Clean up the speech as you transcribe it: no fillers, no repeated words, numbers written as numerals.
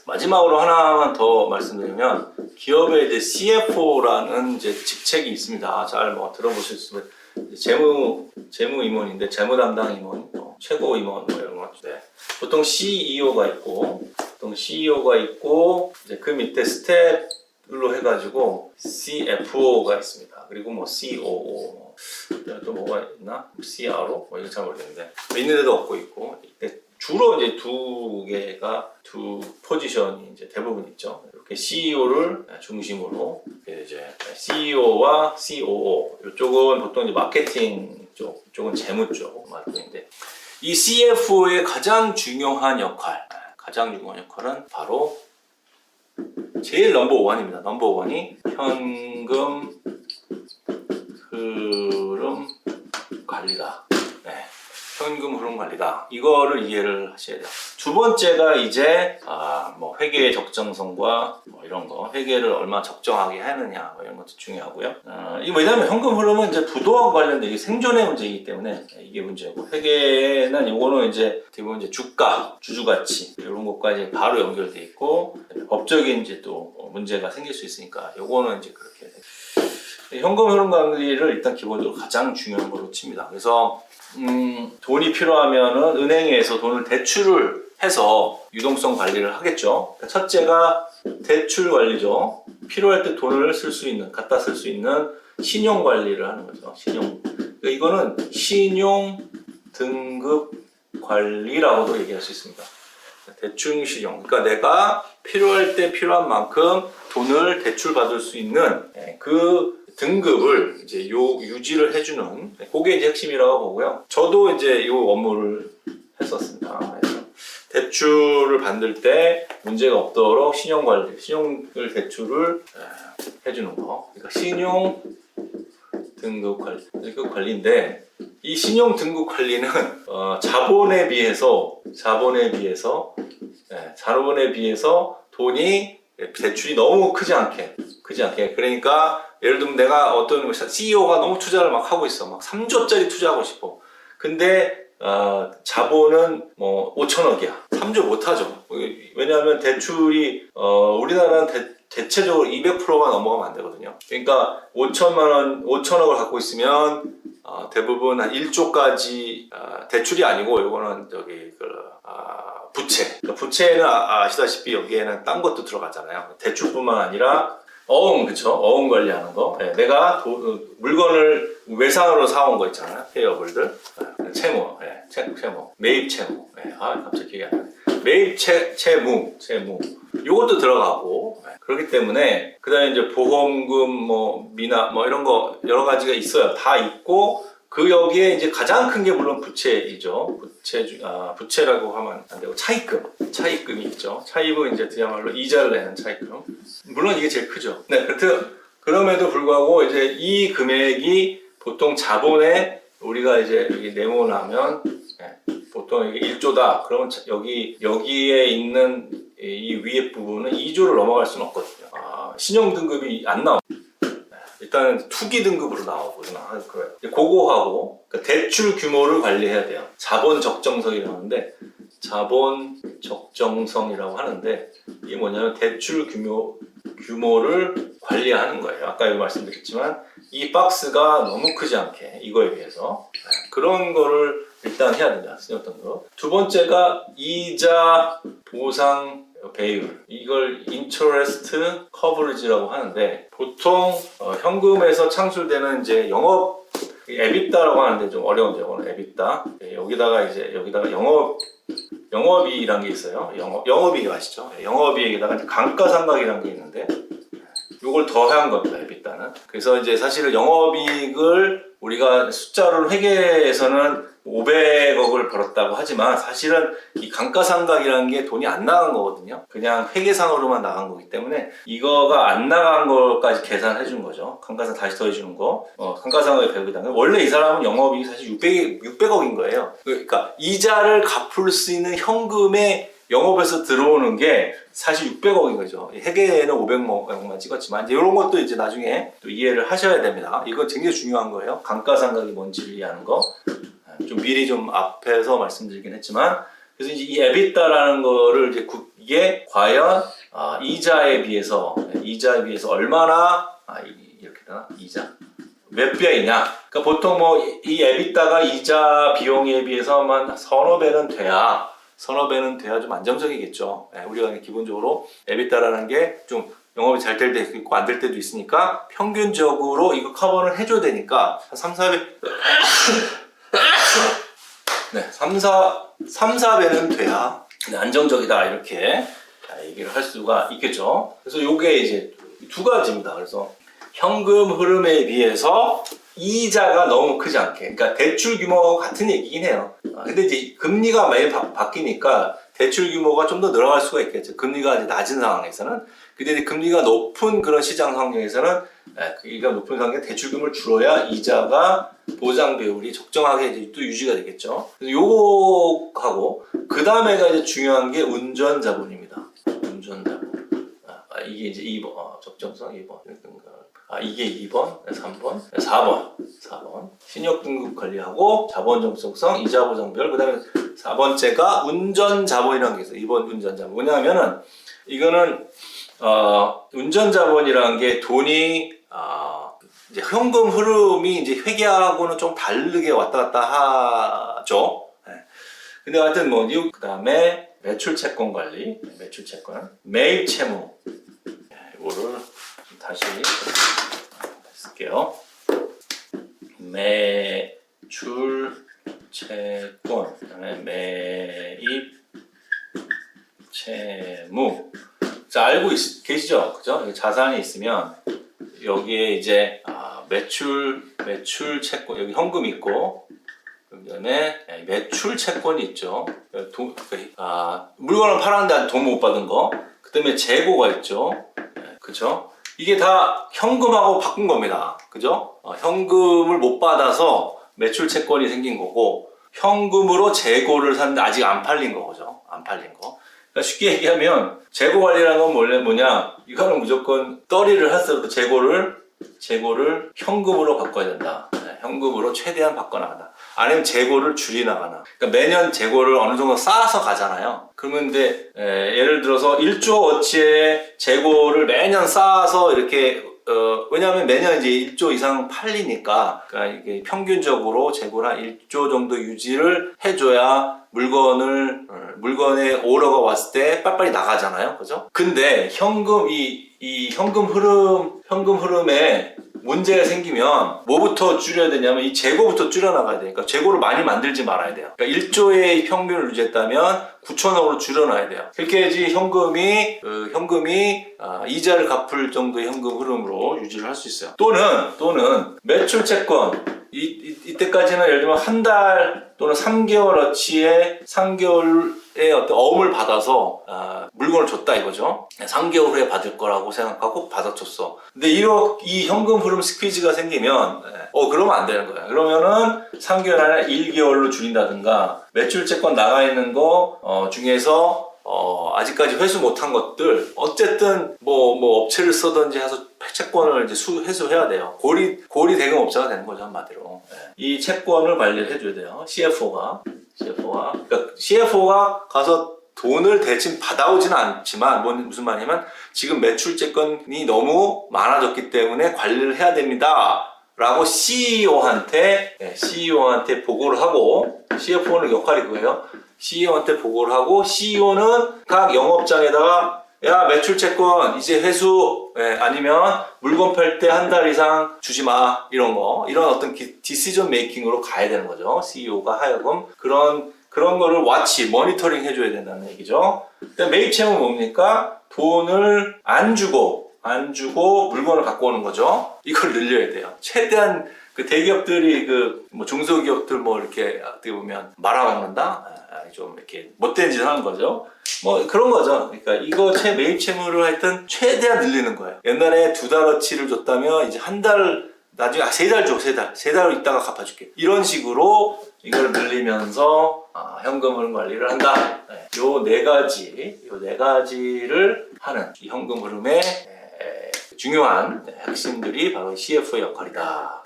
마지막으로 하나만 더 말씀드리면 기업에 이제 CFO라는 이제 직책이 있습니다. 잘 뭐 들어보실 수 있어요. 재무 임원인데 재무 담당 임원, 최고 임원 뭐 이런 것. 네. 보통 CEO가 있고 이제 그 밑에 스텝로 해가지고 CFO가 있습니다. 그리고 뭐 COO 또 뭐가 있나? CRO 뭐 이거 잘 모르겠는데 있는 데도 없고 있고. 주로 이제 두 포지션이 이제 대부분 있죠. 이렇게 CEO를 중심으로 이제 CEO와 COO 이쪽은 보통 이제 마케팅 쪽, 이쪽은 재무 쪽 맡고있는데 이 CFO의 가장 중요한 역할은 바로 제일 넘버원입니다. 넘버원이 현금 흐름 관리다. 네. 현금 흐름 관리다. 이거를 이해를 하셔야 돼요. 두 번째가 이제 뭐 회계의 적정성과 뭐 이런 거, 회계를 얼마 적정하게 하느냐 뭐 이런 것도 중요하고요. 이 왜냐하면 현금 흐름은 이제 부도와 관련된 생존의 문제이기 때문에 이게 문제고, 회계는 이거는 이제 대부분 이제 주가, 주주가치 이런 것까지 바로 연결돼 있고 법적인 이제 또 문제가 생길 수 있으니까 이거는 이제 그렇게 현금 흐름 관리를 일단 기본적으로 가장 중요한 걸로 칩니다. 그래서 돈이 필요하면은 은행에서 돈을 대출을 해서 유동성 관리를 하겠죠. 첫째가 대출 관리죠. 필요할 때 돈을 쓸 수 있는, 갖다 쓸 수 있는 신용 관리를 하는 거죠. 그러니까 이거는 신용 등급 관리라고도 얘기할 수 있습니다. 대충 신용. 그러니까 내가 필요할 때 필요한 만큼 돈을 대출 받을 수 있는 그 등급을 이제 유지를 해주는, 그게 이제 핵심이라고 보고요. 저도 이제 이 업무를 했었습니다. 그래서 대출을 받을 때 문제가 없도록 신용 관리, 신용을 대출을 해주는 거. 그러니까 신용 등급 관리인데, 이 신용 등급 관리는 자본에 비해서 돈이 대출이 너무 크지 않게. 그러니까 예를 들면 내가 어떤 CEO가 너무 투자를 막 하고 있어. 막 3조짜리 투자하고 싶어. 근데 자본은 뭐 5천억이야. 3조 못하죠. 왜냐하면 대출이 우리나라는 대체적으로 200%가 넘어가면 안 되거든요. 그러니까 5천억을 갖고 있으면 대부분 한 1조까지 대출이 아니고, 이거는 부채. 그러니까 부채는 아시다시피 여기에는 딴 것도 들어가잖아요. 대출뿐만 아니라 그쵸? 어음 관리하는 거. 네, 내가 물건을 외상으로 사온 거 있잖아요. 페이어블들. 채무. 채무. 매입 채무. 갑자기 기억이 안 나네. 매입 채무. 요것도 들어가고. 그렇기 때문에, 그 다음에 이제 보험금, 미납, 이런 거 여러 가지가 있어요. 다 있고, 그 여기에 이제 가장 큰 게 물론 부채이죠. 부채라고 하면 안 되고 차입금이 있죠. 차입은 이제 그야말로 이자를 내는 차입금. 물론 이게 제일 크죠. 네, 그럼에도 불구하고 이제 이 금액이 보통 자본에 우리가 이제 여기 네모나면 보통 이게 1조다. 그러면 여기에 있는 이 위에 부분은 2조를 넘어갈 수는 없거든요. 신용 등급이 안 나와요. 일단은 투기 등급으로 나오거든요. 그거 하고, 그러니까 대출 규모를 관리해야 돼요. 자본 적정성이라고 하는데, 이게 뭐냐면 대출 규모를 관리하는 거예요. 아까 여기 말씀드렸지만 이 박스가 너무 크지 않게, 이거에 비해서 그런 거를 일단 해야 된다. 어떤 거. 두 번째가 이자 보상 배율, 이걸 interest coverage라고 하는데, 보통 현금에서 창출되는 이제 EBITDA라고 하는데 좀 어려운데, 이거는 EBITDA. 여기다가 영업이익이란 게 있어요. 영업이익 아시죠? 영업이익에다가 감가상각이라는 게 있는데, 이걸 더한 겁니다. EBITDA는. 그래서 이제 사실은 영업이익을 우리가 숫자로 회계에서는 500억을 벌었다고 하지만, 사실은 이 감가상각이라는 게 돈이 안 나간 거거든요. 그냥 회계상으로만 나간 거기 때문에 이거가 안 나간 것까지 계산해 준 거죠. 감가상각 다시 더해 주는 거. 감가상각의 100억이다. 원래 이 사람은 영업이익이 사실 600억인 거예요. 그러니까 이자를 갚을 수 있는 현금의 영업에서 들어오는 게 사실 600억인 거죠. 회계에는 500억만 찍었지만, 이제 이런 것도 이제 나중에 또 이해를 하셔야 됩니다. 이거 굉장히 중요한 거예요. 감가상각이 뭔지를 이해하는 거. 좀 미리 좀 앞에서 말씀드리긴 했지만, 그래서 이제 이 EBITDA라는 거를 이제 이게 과연 이자에 비해서 얼마나 이렇게 되나? 이자 몇 배이냐? 그러니까 보통 뭐 이 에비타가 이자 비용에 비해서만 서너 배는 돼야 좀 안정적이겠죠. 우리가 기본적으로 에비타라는 게 좀 영업이 잘 될 때도 있고 안 될 때도 있으니까 평균적으로 이거 커버를 해줘야 되니까 한 3, 4배 네, 3, 4배는 돼야 안정적이다 이렇게 얘기를 할 수가 있겠죠. 그래서 요게 이제 두 가지입니다. 그래서 현금 흐름에 비해서 이자가 너무 크지 않게, 그러니까 대출 규모가 같은 얘기긴 해요. 근데 이제 금리가 매일 바뀌니까 대출 규모가 좀 더 늘어갈 수가 있겠죠. 금리가 이제 낮은 상황에서는. 근데 이제 금리가 높은 그런 시장 환경에서는 금리가 높은 상황에 대출 규모를 줄여야 이자가 보장 비율이 적정하게 이제 또 유지가 되겠죠. 그래서 요거하고 그 다음에가 이제 중요한 게 운전 자본입니다. 운전 자본. 이게 이제 2번 적정성 2번. 이게 2번, 3번, 4번. 신용 등급 관리하고 자본 정성성, 이자 보장별. 그다음에 4번째가 운전 자본이라는 게 있어요. 2번 운전 자본. 뭐냐면은 이거는 운전 자본이라는 게 돈이 이제 현금 흐름이 이제 회계하고는 좀 다르게 왔다 갔다 하죠. 근데 하여튼 뭐 그다음에 매출 채권 관리, 매출 채권, 매입 채무. 이거를 다시 쓸게요. 매출 채권, 그다음에 매입 채무. 자, 알고 계시죠? 그죠? 자산이 있으면 여기에 이제 매출 채권, 여기 현금이 있고, 그다음에 매출 채권이 있죠. 물건을 팔았는데 돈 못 받은 거. 그다음에 재고가 있죠. 그죠? 이게 다 현금하고 바꾼 겁니다. 그죠? 현금을 못 받아서 매출 채권이 생긴 거고, 현금으로 재고를 샀는데 아직 안 팔린 거죠. 안 팔린 거. 그러니까 쉽게 얘기하면 재고 관리라는 건 원래 뭐냐? 이거는 무조건 떨이를 할수록 재고를 현금으로 바꿔야 된다. 현금으로 최대한 바꿔나간다. 아니면 재고를 줄이나가나. 그러니까 매년 재고를 어느 정도 쌓아서 가잖아요. 그러면 근데 예를 들어서 1조 어치의 재고를 매년 쌓아서 이렇게 왜냐하면 매년 이제 1조 이상 팔리니까, 그러니까 이게 평균적으로 재고를 한 1조 정도 유지를 해줘야 물건에 오러가 왔을 때 빨리빨리 나가잖아요. 그죠? 근데 이 현금 흐름에 문제가 생기면 뭐부터 줄여야 되냐면 이 재고부터 줄여나가야 되니까 재고를 많이 만들지 말아야 돼요. 그러니까 1조의 평균을 유지했다면 9천억으로 줄여놔야 돼요. 그렇게 해야지 현금이 이자를 갚을 정도의 현금 흐름으로 유지를 할 수 있어요. 또는 매출 채권. 이때까지는 예를 들면 한 달 또는 3개월어치의 3개월의 어떤 어음을 받아서 물건을 줬다 이거죠. 3개월 후에 받을 거라고 생각하고 받아줬어. 근데 이 현금 흐름 스퀴즈가 생기면 그러면 안 되는 거예요. 그러면은 3개월 안에 1개월로 줄인다든가, 매출 채권 나가 있는 거 중에서 아직까지 회수 못한 것들, 어쨌든 뭐 업체를 쓰든지 해서 채권을 이제 회수해야 돼요. 고리 대금업자가 되는 거죠, 한마디로. 이 채권을 관리를 해줘야 돼요. CFO가 그러니까 CFO가 가서 돈을 대신 받아오지는 않지만, 무슨 말이냐면 지금 매출 채권이 너무 많아졌기 때문에 관리를 해야 됩니다 라고 CEO한테 보고를 하고, CFO는 역할이 그거예요. CEO한테 보고를 하고, CEO는 각 영업장에다가 야, 매출 채권 이제 회수, 아니면 물건 팔 때 한 달 이상 주지 마, 이런 어떤 디시전 메이킹으로 가야 되는 거죠. CEO가 하여금 그런 거를 모니터링 해줘야 된다는 얘기죠. 매입 채무는 뭡니까? 돈을 안 주고 물건을 갖고 오는 거죠. 이걸 늘려야 돼요. 최대한 그 대기업들이 중소기업들 이렇게 어떻게 보면 말아먹는다? 좀 이렇게 못된 짓을 하는 거죠. 그런 거죠. 그러니까 이거 매입 채무를 하여튼 최대한 늘리는 거예요. 옛날에 2달어치를 줬다면 이제 한 달, 나중에 3달 줘, 3달 있다가 갚아줄게. 이런 식으로 이걸 늘리면서 현금 흐름 관리를 한다. 요 네 가지를 하는 이 현금 흐름의 중요한 핵심들이 바로 CFO의 역할이다.